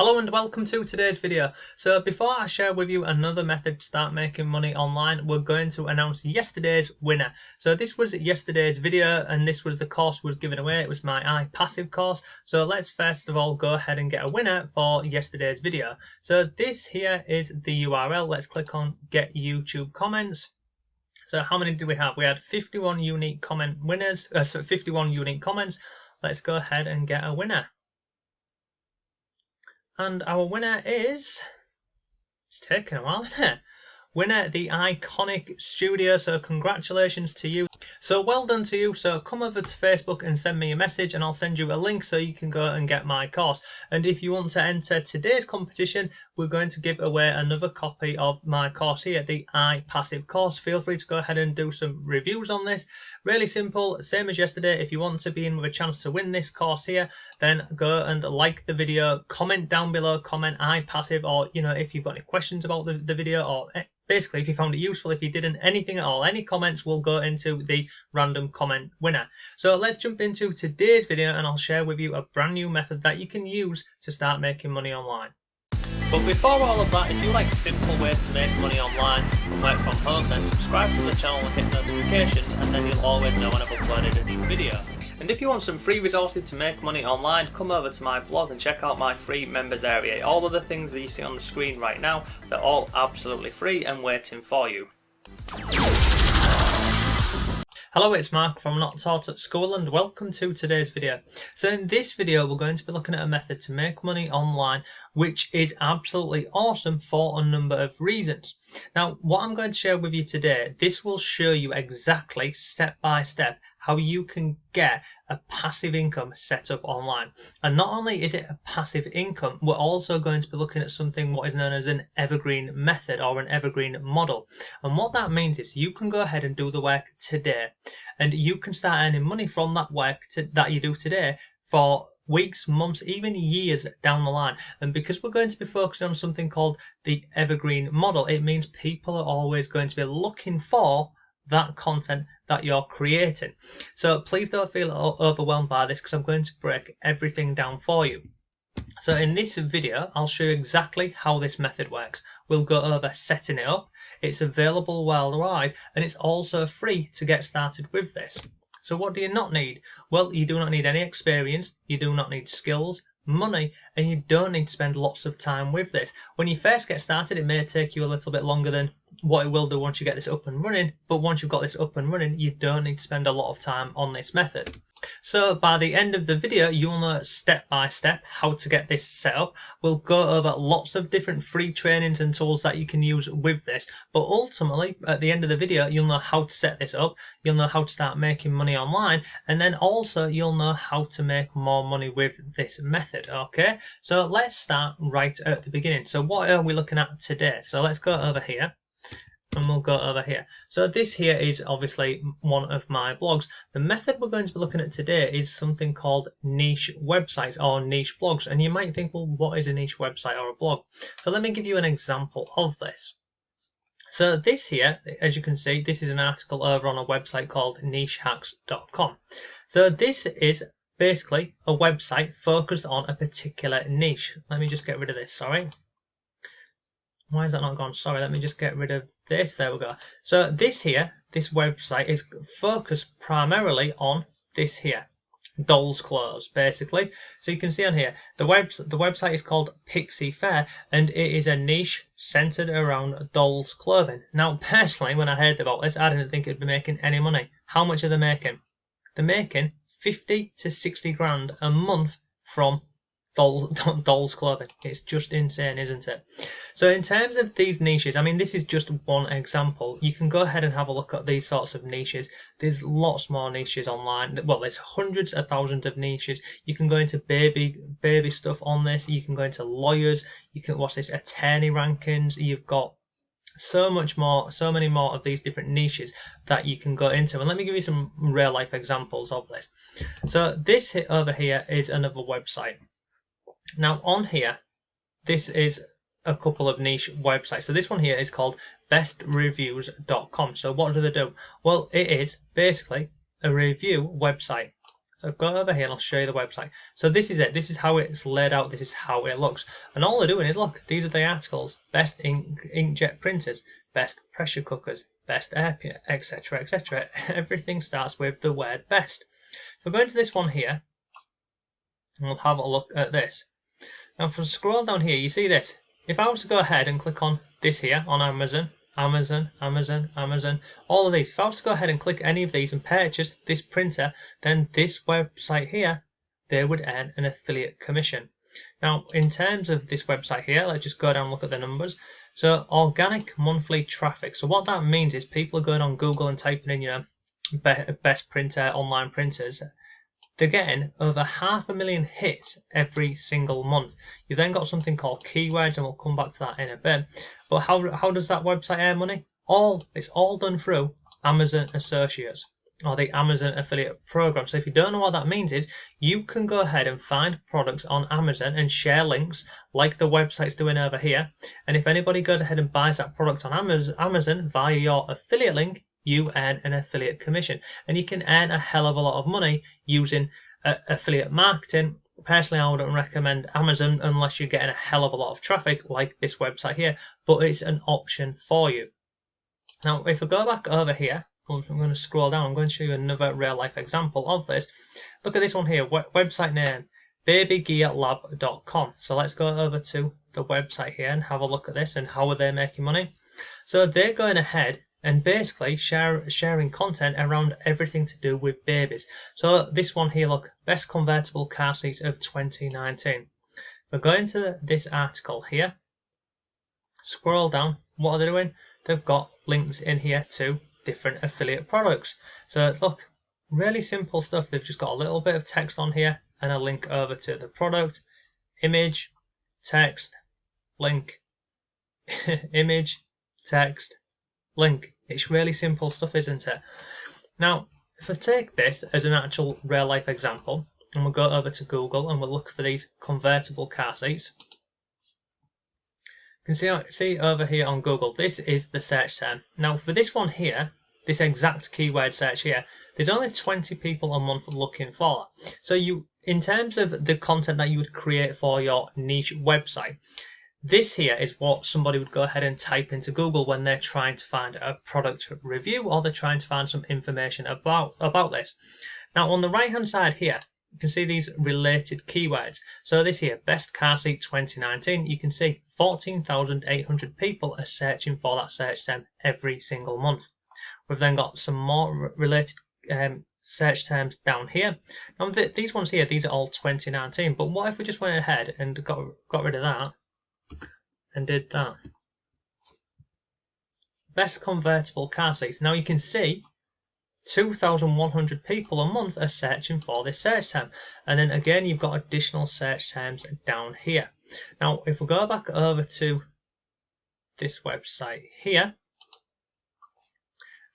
Hello and welcome to today's video. So before I share with you another method to start making money online, we're going to announce yesterday's winner. So this was yesterday's video and this was the course was given away. It was my iPassive course. So let's first of all go ahead and get a winner for yesterday's video. So this here is the URL. Let's click on get YouTube comments. So how many did we have? We had 51 unique comment winners, 51 unique comments. Let's go ahead and get a winner. And our winner is, it's taken a while, isn't it? Winner, the Iconic Studio, so congratulations to you. So well done to you. So come over to Facebook and send me a message and I'll send you a link so you can go and get my course. And if you want to enter today's competition, we're going to give away another copy of my course here, the iPassive course. Feel free to go ahead and do some reviews on this. Really simple, same as yesterday. If you want to be in with a chance to win this course here, then go and like the video, comment down below, comment iPassive, or if you've got any questions about the video, or basically if you found it useful. If you didn't, anything at all, any comments will go into the random comment winner. So let's jump into today's video and I'll share with you a brand new method that you can use to start making money online. But before all of that, if you like simple ways to make money online and work from home, then subscribe to the channel and hit notifications, and then you'll always know when I've uploaded a new video. And if you want some free resources to make money online, come over to my blog and check out my free members area. All of the things that you see on the screen right now, they're all absolutely free and waiting for you. Hello, it's Mark from Not Taught at School and welcome to today's video. So in this video we're going to be looking at a method to make money online which is absolutely awesome for a number of reasons. Now what I'm going to share with you today, this will show you exactly step by step how you can get a passive income set up online. And not only is it a passive income, we're also going to be looking at something what is known as an evergreen method or an evergreen model. And what that means is you can go ahead and do the work today and you can start earning money from that work that you do today for weeks, months, even years down the line. And because we're going to be focusing on something called the evergreen model, it means people are always going to be looking for that content that you're creating. So please don't feel overwhelmed by this because I'm going to break everything down for you. So in this video I'll show you exactly how this method works. We'll go over setting it up. It's available worldwide and it's also free to get started with this. So what do you not need? Well, you do not need any experience, you do not need skills, money, and you don't need to spend lots of time with this. When you first get started it may take you a little bit longer than what it will do once you get this up and running, but once you've got this up and running you don't need to spend a lot of time on this method. So by the end of the video you'll know step by step how to get this set up. We'll go over lots of different free trainings and tools that you can use with this, but ultimately at the end of the video you'll know how to set this up, you'll know how to start making money online, and then also you'll know how to make more money with this method. Okay, so let's start right at the beginning. So what are we looking at today? So let's go over here and we'll go over here. So this here is obviously one of my blogs. The method we're going to be looking at today is something called niche websites or niche blogs. And you might think, well, what is a niche website or a blog? So let me give you an example of this. So this here, as you can see, this is an article over on a website called nichehacks.com. So this is basically a website focused on a particular niche. Let me just get rid of this, sorry. Why is that not gone? Sorry, let me just get rid of this. There we go. So this here, this website is focused primarily on this here, dolls clothes, basically. So you can see on here, the website is called Pixie Fair, and it is a niche centered around dolls clothing. Now, personally, when I heard about this, I didn't think it'd be making any money. How much are they making? They're making 50 to 60 grand a month from dolls clothing. It's just insane, isn't it? So in terms of these niches, I mean, this is just one example. You can go ahead and have a look at these sorts of niches. There's lots more niches online. Well, there's hundreds of thousands of niches. You can go into baby stuff on this. You can go into lawyers. You can watch this attorney rankings. You've got so many more of these different niches that you can go into, and let me give you some real life examples of this. So this over here is another website. Now on here, this is a couple of niche websites. So this one here is called bestreviews.com. So what do they do? Well, it is basically a review website. So go over here and I'll show you the website. So this is it. This is how it's laid out. This is how it looks. And all they're doing is, look, these are the articles. Best inkjet printers, best pressure cookers, best air, etc, etc. Everything starts with the word best. If we go into this one here, and we'll have a look at this. Now if we scroll down here, you see this. If I was to go ahead and click on this here on Amazon, all of these. If I was to go ahead and click any of these and purchase this printer, then this website here, they would earn an affiliate commission. Now, in terms of this website here, let's just go down and look at the numbers. So, organic monthly traffic. So what that means is people are going on Google and typing in, best printer, online printers. They're getting over 500,000 hits every single month. You've then got something called keywords, and we'll come back to that in a bit. But how does that website earn money? It's all done through Amazon Associates, or the Amazon Affiliate Program. So if you don't know what that means is, you can go ahead and find products on Amazon and share links like the website's doing over here. And if anybody goes ahead and buys that product on Amazon via your affiliate link, you earn an affiliate commission, and you can earn a hell of a lot of money using affiliate marketing. Personally, I wouldn't recommend Amazon unless you're getting a hell of a lot of traffic like this website here, but it's an option for you. Now, if we go back over here, I'm going to scroll down. I'm going to show you another real life example of this. Look at this one here, website name, babygearlab.com. So let's go over to the website here and have a look at this and how are they making money. So they're going ahead and basically sharing content around everything to do with babies. So this one here, look, best convertible car seats of 2019. We're going to this article here, scroll down. What are they doing? They've got links in here to different affiliate products. So look, really simple stuff. They've just got a little bit of text on here and a link over to the product, image, text, link, image, text, link. It's really simple stuff, isn't it? Now, if I take this as an actual real life example, and we'll go over to Google and we'll look for these convertible car seats. You can see over here on Google, this is the search term. Now, for this one here, this exact keyword search here, there's only 20 people a month looking for that. So in terms of the content that you would create for your niche website, this here is what somebody would go ahead and type into Google when they're trying to find a product review, or they're trying to find some information about this. Now on the right hand side here, you can see these related keywords. So this here, best car seat 2019, you can see 14,800 people are searching for that search term every single month. We've then got some more related search terms down here. Now these ones here, these are all 2019, but what if we just went ahead and got rid of that and did that? Best convertible car seats. Now you can see 2,100 people a month are searching for this search term, and then again you've got additional search terms down here. Now if we go back over to this website here,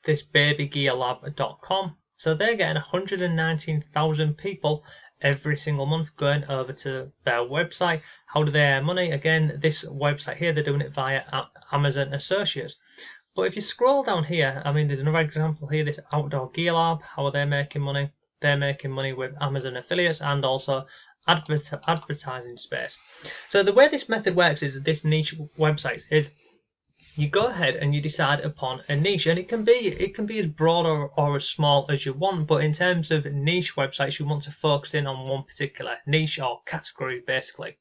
this babygearlab.com, so they're getting 119,000 people every single month going over to their website. How do they earn money? Again, this website here, they're doing it via Amazon Associates. But if you scroll down here, I mean, there's another example here, this Outdoor Gear Lab. How are they making money? They're making money with Amazon affiliates and also advertising space. So the way this method works is this niche websites is you go ahead and you decide upon a niche, and it can be as broad or as small as you want, but in terms of niche websites, you want to focus in on one particular niche or category basically.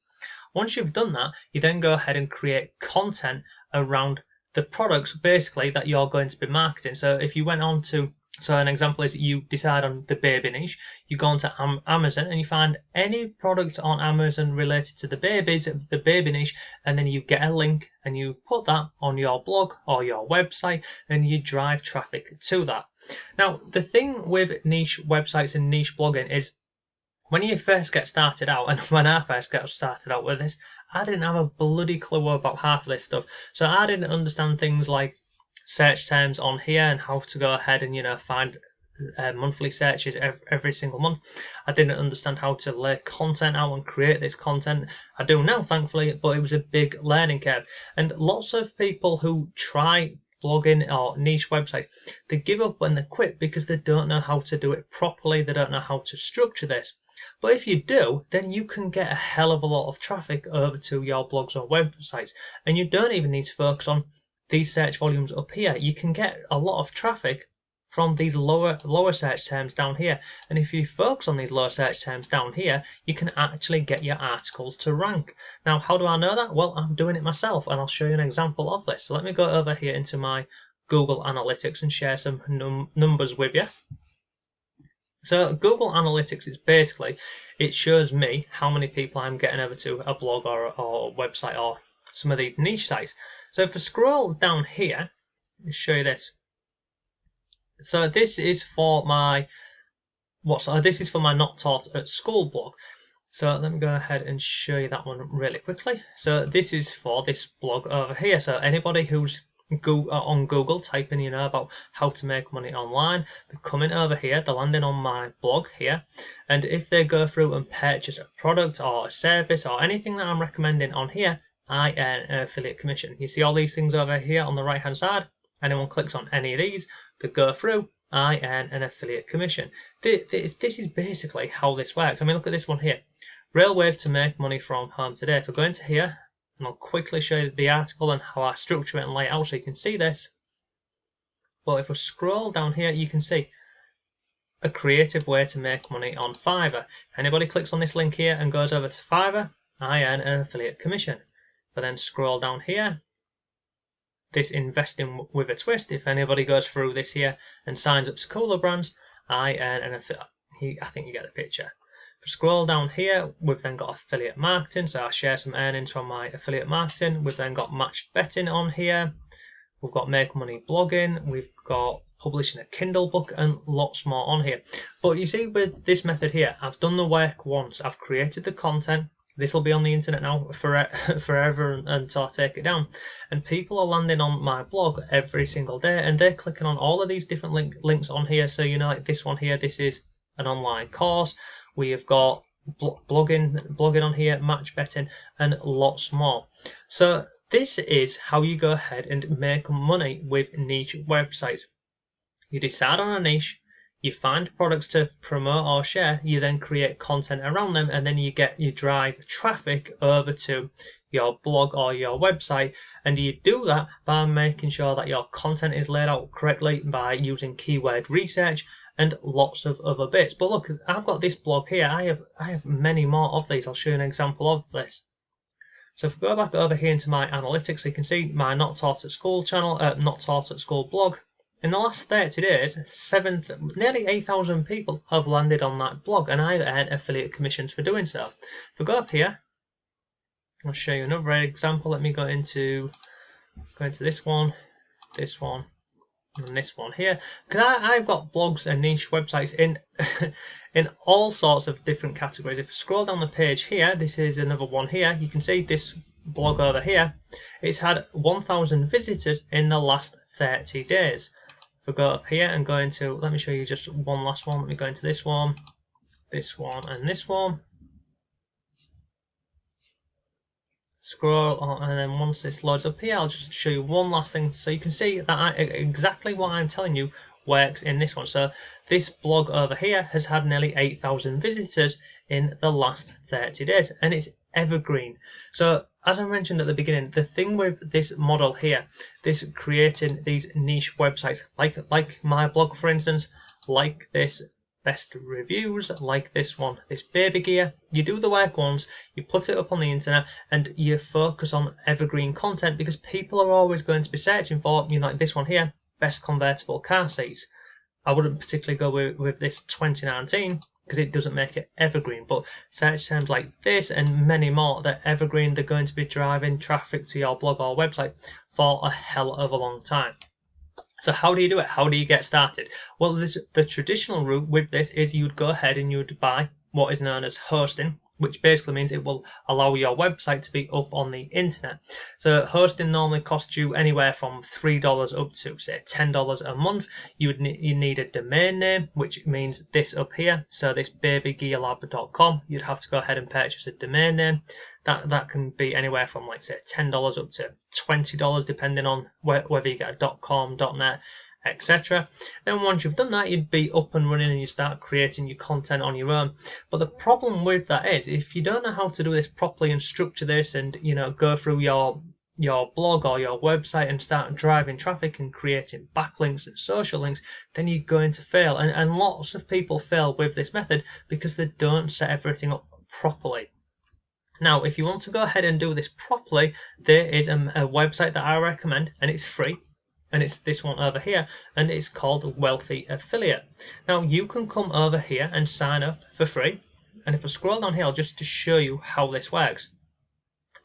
Once you've done that, you then go ahead and create content around the products basically that you're going to be marketing. So if you went on to, so an example is you decide on the baby niche, you go onto Amazon and you find any product on Amazon related to the baby niche, and then you get a link and you put that on your blog or your website and you drive traffic to that. Now the thing with niche websites and niche blogging is, when you first get started out, and when I first got started out with this, I didn't have a bloody clue about half of this stuff. So I didn't understand things like search terms on here and how to go ahead and find monthly searches every single month. I didn't understand how to lay content out and create this content. I do now, thankfully, but it was a big learning curve. And lots of people who try blogging or niche websites, they give up when they quit because they don't know how to do it properly. They don't know how to structure this. But if you do, then you can get a hell of a lot of traffic over to your blogs or websites, and you don't even need to focus on these search volumes up here. You can get a lot of traffic from these lower search terms down here, and if you focus on these lower search terms down here, you can actually get your articles to rank. Now, how do I know that? Well, I'm doing it myself, and I'll show you an example of this. So let me go over here into my Google Analytics and share some numbers with you. So Google Analytics is basically, it shows me how many people I'm getting over to a blog or a website or some of these niche sites. So if I scroll down here, let me show you this. So this is for my this is for my Not Taught at School blog. So let me go ahead and show you that one really quickly. So this is for this blog over here. So anybody who's on Google typing about how to make money online, they're coming over here, they're landing on my blog here, and if they go through and purchase a product or a service or anything that I'm recommending on here, I earn an affiliate commission. You see all these things over here on the right hand side? Anyone clicks on any of these to go through, I earn an affiliate commission. This is basically how this works. I mean, look at this one here. Real ways to make money from home today. If I go into here, and I'll quickly show you the article and how I structure it and lay it out so you can see this. Well, if we scroll down here, you can see a creative way to make money on Fiverr. If anybody clicks on this link here and goes over to Fiverr, I earn an affiliate commission. But then scroll down here, this investing with a twist. If anybody goes through this here and signs up to cooler brands, I earn an affiliate. I think you get the picture. If we scroll down here, we've then got affiliate marketing. So I share some earnings from my affiliate marketing. We've then got matched betting on here. We've got make money blogging. We've got publishing a Kindle book and lots more on here. But you see, with this method here, I've done the work once. I've created the content. This will be on the internet now forever until I take it down. And people are landing on my blog every single day, and they're clicking on all of these different links on here. So, like this one here, this is an online course. We have got blogging on here, match betting, and lots more. So this is how you go ahead and make money with niche websites. You decide on a niche. You find products to promote or share, you then create content around them, and then you drive traffic over to your blog or your website, and you do that by making sure that your content is laid out correctly, by using keyword research and lots of other bits. But look, I've got this blog here. I have many more of these. I'll show you an example of this. So if we go back over here into my analytics, you can see my Not Taught at School channel, Not Taught at School blog. In the last 30 days, nearly 8,000 people have landed on that blog, and I've earned affiliate commissions for doing so. If we go up here, I'll show you another example. Let me go into this one, and this one here. Because I've got blogs and niche websites in in all sorts of different categories. If you scroll down the page here, this is another one here. You can see this blog over here. It's had 1,000 visitors in the last 30 days. If I go up here and go into, let me show you just one last one. Let me go into this one, and this one. Scroll on, and then once this loads up here, I'll just show you one last thing so you can see that exactly what I'm telling you works in this one. So this blog over here has had nearly 8,000 visitors in the last 30 days, and it's evergreen. So as I mentioned at the beginning, the thing with this model here, this creating these niche websites, like my blog for instance, like this best reviews, like this one, this baby gear, you do the work once, you put it up on the internet, and you focus on evergreen content, because people are always going to be searching for, like this one here, best convertible car seats. I wouldn't particularly go with this 2019 because it doesn't make it evergreen, but search terms like this and many more, they're evergreen. They're going to be driving traffic to your blog or website for a hell of a long time. So how do you do it? How do you get started? Well, the traditional route with this is you'd go ahead and you'd buy what is known as hosting which basically means it will allow your website to be up on the internet. So hosting normally costs you anywhere from $3 up to say $10 a month. You need a domain name, which means this up here. So this babygearlab.com, you'd have to go ahead and purchase a domain name. That can be anywhere from like say $10 up to $20 depending on whether you get a .com, .net, etc. Then once you've done that, you'd be up and running and you start creating your content on your own. But the problem with that is if you don't know how to do this properly and structure this and go through your blog or your website and start driving traffic and creating backlinks and social links, then you're going to fail. And lots of people fail with this method because they don't set everything up properly. Now, if you want to go ahead and do this properly, there is a website that I recommend, and it's free, and it's this one over here, and it's called Wealthy Affiliate. Now, you can come over here and sign up for free, and if I scroll down here just to show you how this works.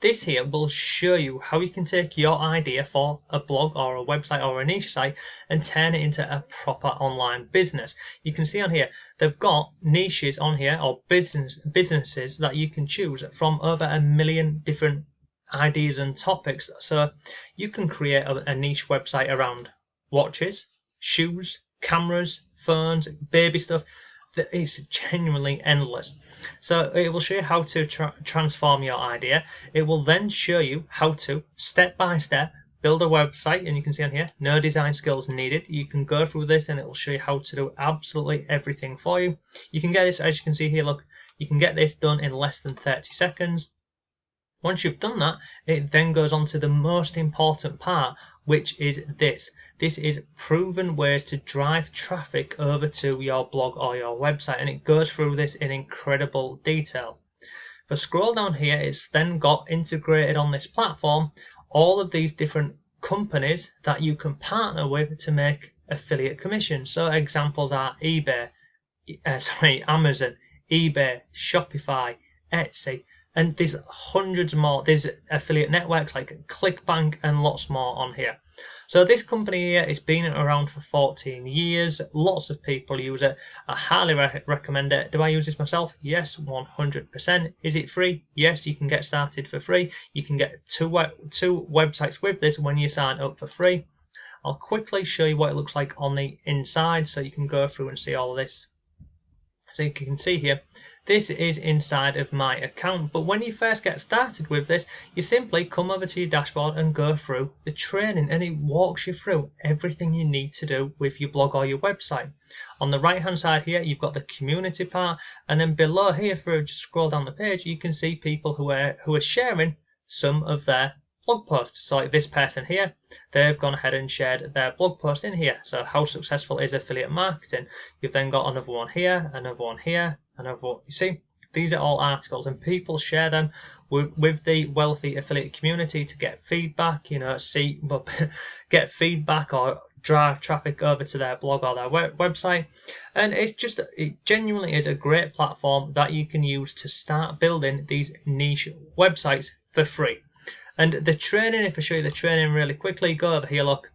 This here will show you how you can take your idea for a blog or a website or a niche site and turn it into a proper online business. You can see on here they've got niches on here or businesses that you can choose from over 1 million different ideas and topics. So you can create a niche website around watches, shoes, cameras, phones, baby stuff. That is genuinely endless. So it will show you how to transform your idea. It will then show you how to step by step build a website, and you can see on here no design skills needed. You can go through this and it will show you how to do absolutely everything for you. You can get this, as you can see here, look, you can get this done in less than 30 seconds. Once you've done that, it then goes on to the most important part, which is this. This is proven ways to drive traffic over to your blog or your website, and it goes through this in incredible detail. If I scroll down here, it's then got integrated on this platform all of these different companies that you can partner with to make affiliate commissions. So examples are Amazon, eBay, Shopify, Etsy, and there's hundreds more. There's affiliate networks like ClickBank and lots more on here. So this company here has been around for 14 years. Lots of people use it. I highly recommend it. Do I use this myself? Yes, 100%. Is it free? Yes, you can get started for free. You can get two websites with this when you sign up for free. I'll quickly show you what it looks like on the inside so you can go through and see all of this. So you can see here, this is inside of my account, but when you first get started with this, you simply come over to your dashboard and go through the training, and it walks you through everything you need to do with your blog or your website. On the right hand side here, you've got the community part, and then below here, if you just scroll down the page, you can see people who are sharing some of their blog posts. So like this person here, they've gone ahead and shared their blog post in here. So how successful is affiliate marketing? You've then got another one here, another one here, another one. You see, these are all articles, and people share them with the Wealthy Affiliate community to get feedback, get feedback or drive traffic over to their blog or their website. And it genuinely is a great platform that you can use to start building these niche websites for free. And the training, if I show you the training really quickly, go over here, look.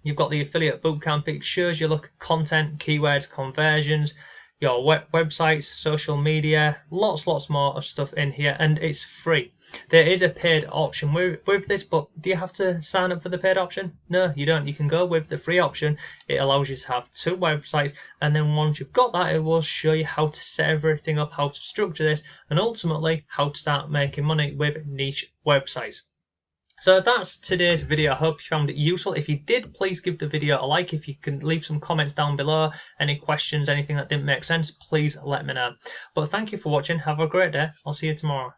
You've got the affiliate bootcamp. It shows you, look, content, keywords, conversions, your websites, social media, lots more of stuff in here, and it's free. There is a paid option with this, but do you have to sign up for the paid option? No, you don't. You can go with the free option. It allows you to have 2 websites, and then once you've got that, it will show you how to set everything up, how to structure this, and ultimately how to start making money with niche websites. So that's today's video. I hope you found it useful. If you did, please give the video a like. If you can leave some comments down below, any questions, anything that didn't make sense, please let me know. But thank you for watching. Have a great day. I'll see you tomorrow.